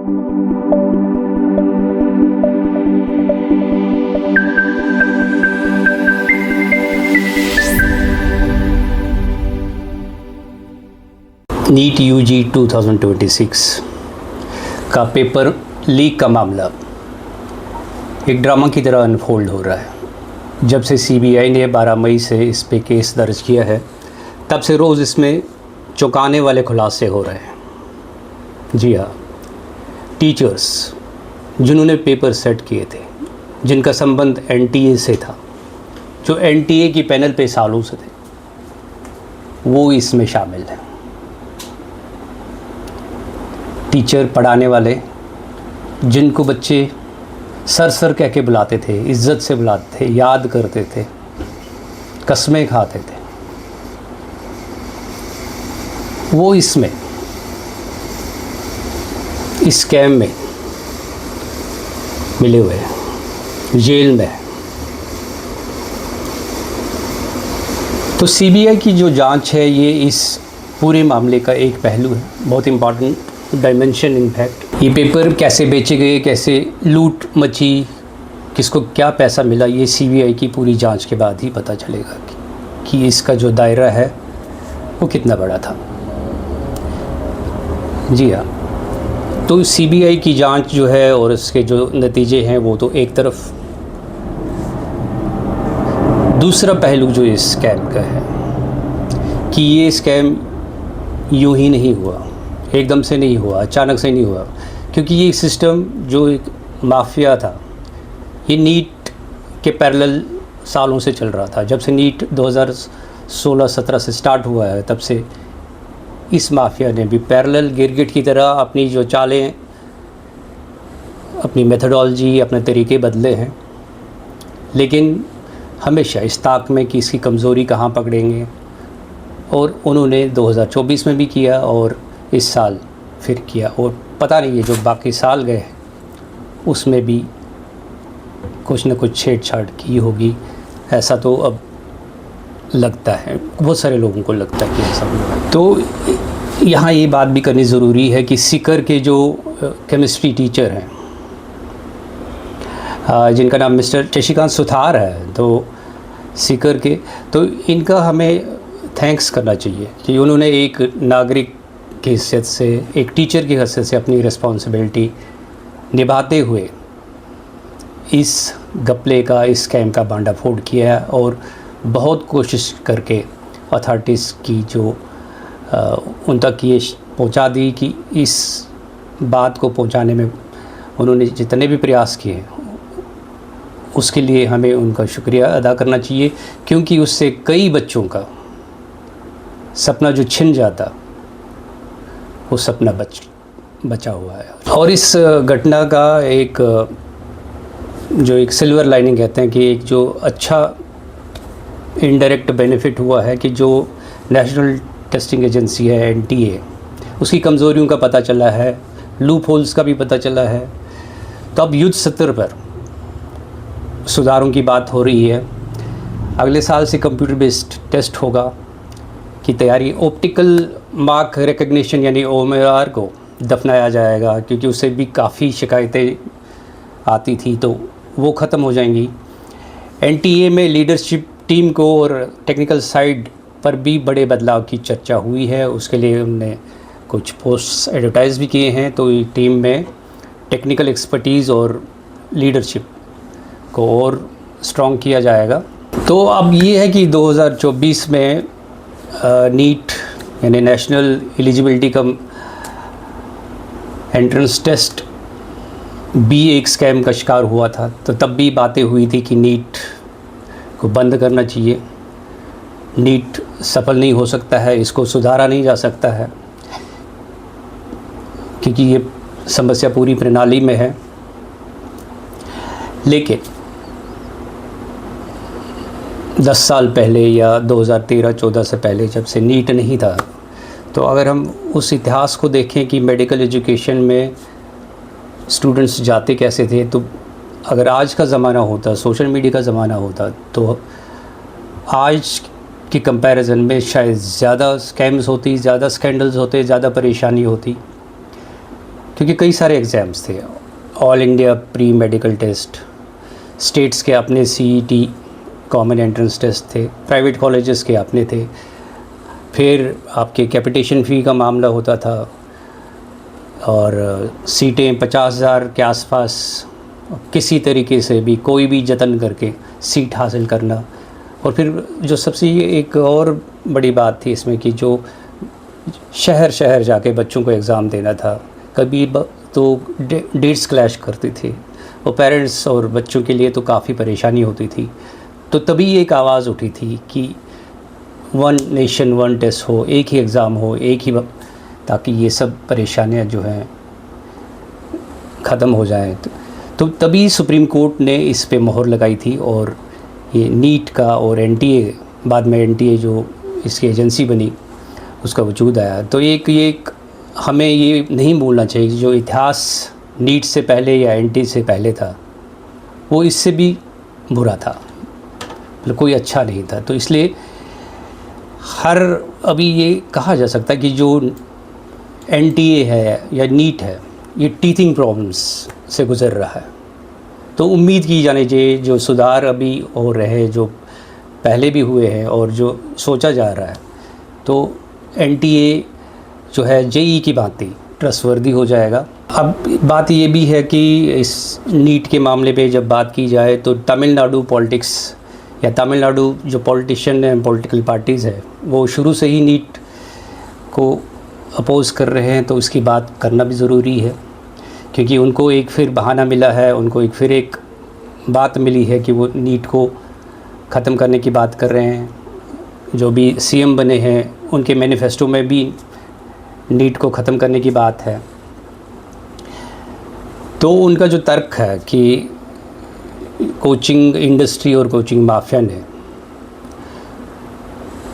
NEET UG 2026 का paper leak का मामला एक ड्रामा की तरह अनफोल्ड हो रहा है। जब से सीबीआई ने 12 मई से इस पे केस दर्ज किया है, तब से रोज़ इसमें चौंकाने वाले खुलासे हो रहे हैं। जी हाँ, टीचर्स जिन्होंने पेपर सेट किए थे, जिनका संबंध एनटीए से था, जो एनटीए की पैनल पे सालों से थे, वो इसमें शामिल हैं। टीचर पढ़ाने वाले जिनको बच्चे सर सर कह के बुलाते थे, इज़्ज़त से बुलाते थे, याद करते थे, कस्में खाते थे, वो इसमें इस स्कैम में मिले हुए हैं, जेल में है। तो सीबीआई की जो जांच है, ये इस पूरे मामले का एक पहलू है, बहुत इम्पॉर्टेंट डायमेंशन। इनफैक्ट ये पेपर कैसे बेचे गए, कैसे लूट मची, किसको क्या पैसा मिला, ये सीबीआई की पूरी जांच के बाद ही पता चलेगा कि इसका जो दायरा है वो कितना बड़ा था। जी हाँ, तो सीबीआई की जांच जो है और इसके जो नतीजे हैं, वो तो एक तरफ, दूसरा पहलू जो इस स्कैम का है कि ये स्कैम यूं ही नहीं हुआ, एकदम से नहीं हुआ, अचानक से नहीं हुआ, क्योंकि ये सिस्टम जो एक माफिया था, ये नीट के पैरेलल सालों से चल रहा था। जब से नीट 2016-17 से स्टार्ट हुआ है, तब से इस माफिया ने भी पैरेलल गिरगिट की तरह अपनी जो चालें, अपनी मेथडोलॉजी, अपने तरीके बदले हैं, लेकिन हमेशा इस ताक में कि इसकी कमज़ोरी कहाँ पकड़ेंगे। और उन्होंने 2024 में भी किया और इस साल फिर किया, और पता नहीं ये जो बाकी साल गए हैं उसमें भी कुछ न कुछ छेड़छाड़ की होगी, ऐसा तो अब लगता है, बहुत सारे लोगों को लगता है कि ऐसा हुआ है। तो यहाँ ये बात भी करनी ज़रूरी है कि सीकर के जो केमिस्ट्री टीचर हैं, जिनका नाम मिस्टर शशिकांत सुथार है, तो सीकर के, तो इनका हमें थैंक्स करना चाहिए कि उन्होंने एक नागरिक की हैसियत से, एक टीचर की हैसियत से अपनी रिस्पॉन्सिबिलिटी निभाते हुए इस घपले का, इस स्कैम का भांडाफोड़ किया है और बहुत कोशिश करके अथॉरिटीज़ की जो उन तक ये पहुंचा दी कि इस बात को पहुंचाने में उन्होंने जितने भी प्रयास किए, उसके लिए हमें उनका शुक्रिया अदा करना चाहिए, क्योंकि उससे कई बच्चों का सपना जो छिन जाता, वो सपना बचा हुआ है। और इस घटना का एक जो एक सिल्वर लाइनिंग कहते हैं कि एक जो अच्छा इनडायरेक्ट बेनिफिट हुआ है कि जो नेशनल टेस्टिंग एजेंसी है एनटीए, उसकी कमज़ोरियों का पता चला है, लूप होल्स का भी पता चला है। तो अब युद्ध स्तर पर सुधारों की बात हो रही है। अगले साल से कंप्यूटर बेस्ड टेस्ट होगा की तैयारी, ऑप्टिकल मार्क रिकग्निशन यानी OMR को दफनाया जाएगा, क्योंकि उससे भी काफ़ी शिकायतें आती थी, तो वो ख़त्म हो जाएंगी। एनटीए में लीडरशिप टीम को और टेक्निकल साइड पर भी बड़े बदलाव की चर्चा हुई है, उसके लिए उन्होंने कुछ पोस्ट एडवर्टाइज़ भी किए हैं। तो ये टीम में टेक्निकल एक्सपर्टीज़ और लीडरशिप को और स्ट्रॉन्ग किया जाएगा। तो अब ये है कि 2024 में नीट यानी national eligibility cum entrance test भी एक स्कैम का शिकार हुआ था। तो तब भी बातें हुई थी कि नीट को बंद करना चाहिए, नीट सफल नहीं हो सकता है, इसको सुधारा नहीं जा सकता है, क्योंकि ये समस्या पूरी प्रणाली में है। लेकिन 10 साल पहले या 2013-14 से पहले, जब से नीट नहीं था, तो अगर हम उस इतिहास को देखें कि मेडिकल एजुकेशन में स्टूडेंट्स जाते कैसे थे, तो अगर आज का ज़माना होता, सोशल मीडिया का ज़माना होता, तो आज के कंपैरिजन में शायद ज़्यादा स्कैम्स होती, ज़्यादा स्कैंडल्स होते, ज़्यादा परेशानी होती। क्योंकि कई सारे एग्ज़ाम्स थे, All India pre medical test, states के अपने CET कॉमन एंट्रेंस टेस्ट थे, प्राइवेट कॉलेजेस के अपने थे, फिर आपके कैपिटेशन फ़ी का मामला होता था, और सीटें 50,000 के आसपास किसी तरीके से भी कोई भी जतन करके सीट हासिल करना। और फिर जो सबसे एक और बड़ी बात थी इसमें कि जो शहर शहर जाके बच्चों को एग्ज़ाम देना था, कभी तो डेट्स क्लैश करती थी, वो पेरेंट्स और बच्चों के लिए तो काफ़ी परेशानी होती थी। तो तभी एक आवाज़ उठी थी कि वन नेशन वन टेस्ट हो, एक ही एग्ज़ाम हो, एक ही ताकि ये सब परेशानियां जो हैं ख़त्म हो जाएं। तो तभी सुप्रीम कोर्ट ने इस पे मोहर लगाई थी, और ये नीट का और NTA, बाद में NTA जो इसकी एजेंसी बनी उसका वजूद आया। तो एक हमें ये नहीं भूलना चाहिए कि जो इतिहास नीट से पहले या NTA से पहले था वो इससे भी बुरा था, मतलब कोई अच्छा नहीं था। तो इसलिए अभी ये कहा जा सकता है कि जो NTA है या नीट है, ये टीचिंग प्रॉब्लम्स से गुज़र रहा है। तो उम्मीद की जानी चाहिए जो सुधार अभी हो रहे, जो पहले भी हुए हैं और जो सोचा जा रहा है, तो NTA जो है JEE की भांति ट्रस्टवर्दी हो जाएगा। अब बात ये भी है कि इस नीट के मामले पे जब बात की जाए तो तमिलनाडु पॉलिटिक्स या तमिलनाडु जो पॉलिटिशियन हैं, पॉलिटिकल पार्टीज़ है, वो शुरू से ही नीट को अपोज़ कर रहे हैं। तो इसकी बात करना भी ज़रूरी है, क्योंकि उनको एक फिर बहाना मिला है, उनको एक बात मिली है कि वो नीट को ख़त्म करने की बात कर रहे हैं। जो भी CM बने हैं उनके मैनिफेस्टो में भी नीट को ख़त्म करने की बात है। तो उनका जो तर्क है कि कोचिंग इंडस्ट्री और कोचिंग माफिया ने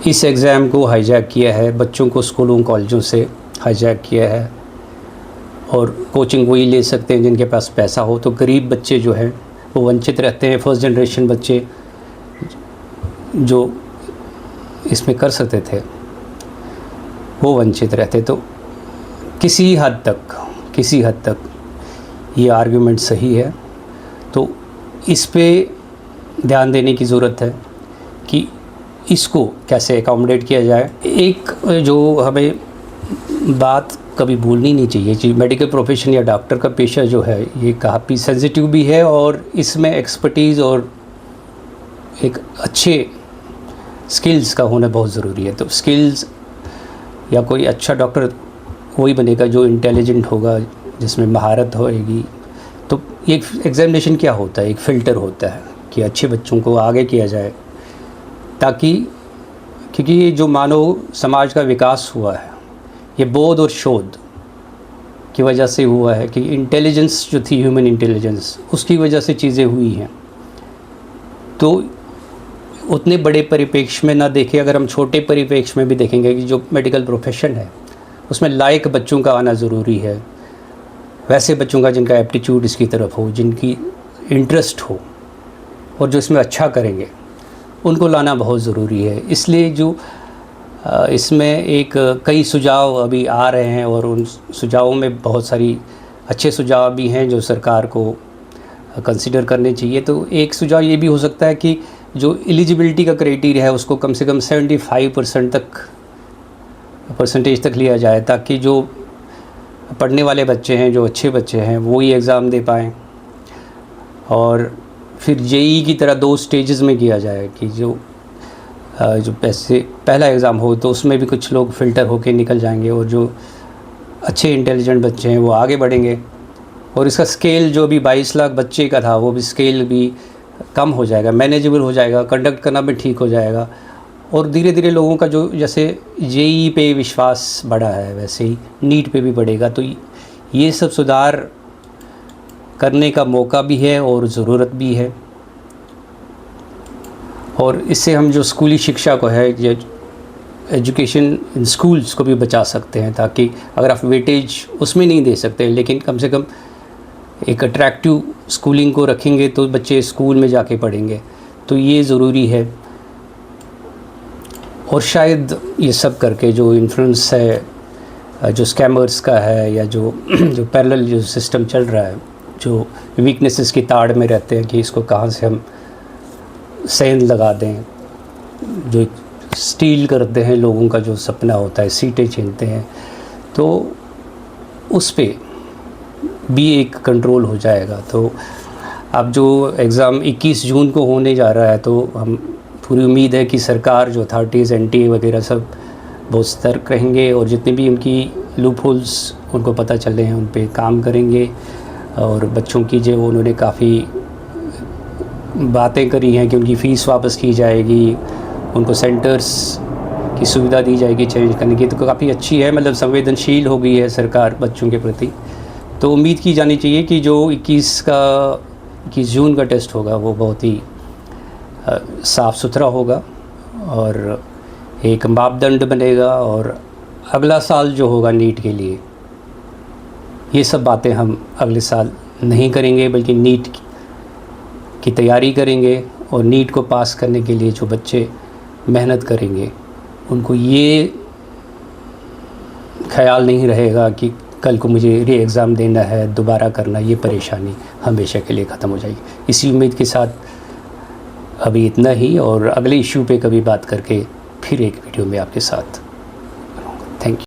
इस एग्ज़ाम को हाईजैक किया है, बच्चों को स्कूलों कॉलेजों से हाईजैक किया है, और कोचिंग वही ले सकते हैं जिनके पास पैसा हो। तो गरीब बच्चे जो हैं वो वंचित रहते हैं, फर्स्ट जनरेशन बच्चे जो इसमें कर सकते थे वो वंचित रहते। तो किसी हद तक ये आर्गुमेंट सही है। तो इस पे ध्यान देने की ज़रूरत है कि इसको कैसे एकोमोडेट किया जाए। एक जो हमें बात कभी भूलनी नहीं चाहिए कि मेडिकल प्रोफेशन या डॉक्टर का पेशा जो है ये काफ़ी सेंसिटिव भी है, और इसमें एक्सपर्टीज़ और एक अच्छे स्किल्स का होना बहुत ज़रूरी है। तो स्किल्स या कोई अच्छा डॉक्टर वही बनेगा जो इंटेलिजेंट होगा, जिसमें महारत होएगी। तो एक एग्ज़ामिनेशन क्या होता है, एक फ़िल्टर होता है कि अच्छे बच्चों को आगे किया जाए, ताकि क्योंकि ये जो मानव समाज का विकास हुआ है ये बोध और शोध की वजह से हुआ है, कि इंटेलिजेंस जो थी, ह्यूमन इंटेलिजेंस, उसकी वजह से चीज़ें हुई हैं। तो उतने बड़े परिप्रेक्ष्य में ना देखें, अगर हम छोटे परिप्रेक्ष्य में भी देखेंगे कि जो मेडिकल प्रोफेशन है उसमें लायक बच्चों का आना ज़रूरी है, वैसे बच्चों का जिनका एप्टीट्यूड इसकी तरफ हो, जिनकी इंटरेस्ट हो और जो इसमें अच्छा करेंगे, उनको लाना बहुत ज़रूरी है। इसलिए जो इसमें एक कई सुझाव अभी आ रहे हैं, और उन सुझावों में बहुत सारी अच्छे सुझाव भी हैं जो सरकार को कंसिडर करने चाहिए। तो एक सुझाव ये भी हो सकता है कि जो एलिजिबिलिटी का क्राइटेरिया है उसको कम से कम 75% परसेंटेज तक लिया जाए, ताकि जो पढ़ने वाले बच्चे हैं, जो अच्छे बच्चे हैं, वो ही एग्ज़ाम दे पाएँ। और फिर JEE की तरह 2 स्टेजेस में किया जाए कि जो पहला एग्ज़ाम हो तो उसमें भी कुछ लोग फ़िल्टर होके निकल जाएंगे, और जो अच्छे इंटेलिजेंट बच्चे हैं वो आगे बढ़ेंगे। और इसका स्केल जो भी 22 लाख बच्चे का था वो भी स्केल भी कम हो जाएगा, मैनेजेबल हो जाएगा, कंडक्ट करना भी ठीक हो जाएगा। और धीरे धीरे लोगों का जो जैसे JEE पे विश्वास बढ़ा है वैसे ही नीट पे भी बढ़ेगा। तो ये सब सुधार करने का मौका भी है और ज़रूरत भी है। और इससे हम जो स्कूली शिक्षा को है, एजुकेशन इन स्कूल्स को भी बचा सकते हैं, ताकि अगर आप वेटेज उसमें नहीं दे सकते लेकिन कम से कम एक अट्रैक्टिव स्कूलिंग को रखेंगे तो बच्चे स्कूल में जाके पढ़ेंगे। तो ये ज़रूरी है। और शायद ये सब करके जो इन्फ्लुएंस है जो स्कैमर्स का है या जो जो पैरेलल जो सिस्टम चल रहा है, जो वीकनेसेस की ताड़ में रहते हैं कि इसको कहाँ से हम सेंध लगा दें, जो स्टील करते हैं लोगों का जो सपना होता है, सीटें छीनते हैं, तो उस पे भी एक कंट्रोल हो जाएगा। तो अब जो एग्ज़ाम 21 जून को होने जा रहा है, तो हम पूरी उम्मीद है कि सरकार जो अथॉरिटीज़ NTA वगैरह सब बहुत सतर्क रहेंगे और जितने भी उनकी लूप होल्स उनको पता चले हैं उन पे काम करेंगे। और बच्चों की जो उन्होंने काफ़ी बातें करी हैं कि उनकी फ़ीस वापस की जाएगी, उनको सेंटर्स की सुविधा दी जाएगी चेंज करने की, तो काफ़ी अच्छी है, मतलब संवेदनशील हो गई है सरकार बच्चों के प्रति। तो उम्मीद की जानी चाहिए कि जो 21 जून का टेस्ट होगा वो बहुत ही साफ़ सुथरा होगा और एक मापदंड बनेगा। और अगला साल जो होगा नीट के लिए, ये सब बातें हम अगले साल नहीं करेंगे, बल्कि नीट की तैयारी करेंगे। और नीट को पास करने के लिए जो बच्चे मेहनत करेंगे उनको ये ख्याल नहीं रहेगा कि कल को मुझे री एग्ज़ाम देना है, दोबारा करना, ये परेशानी हमेशा के लिए ख़त्म हो जाएगी। इसी उम्मीद के साथ अभी इतना ही, और अगले इशू पे कभी बात करके फिर एक वीडियो में आपके साथ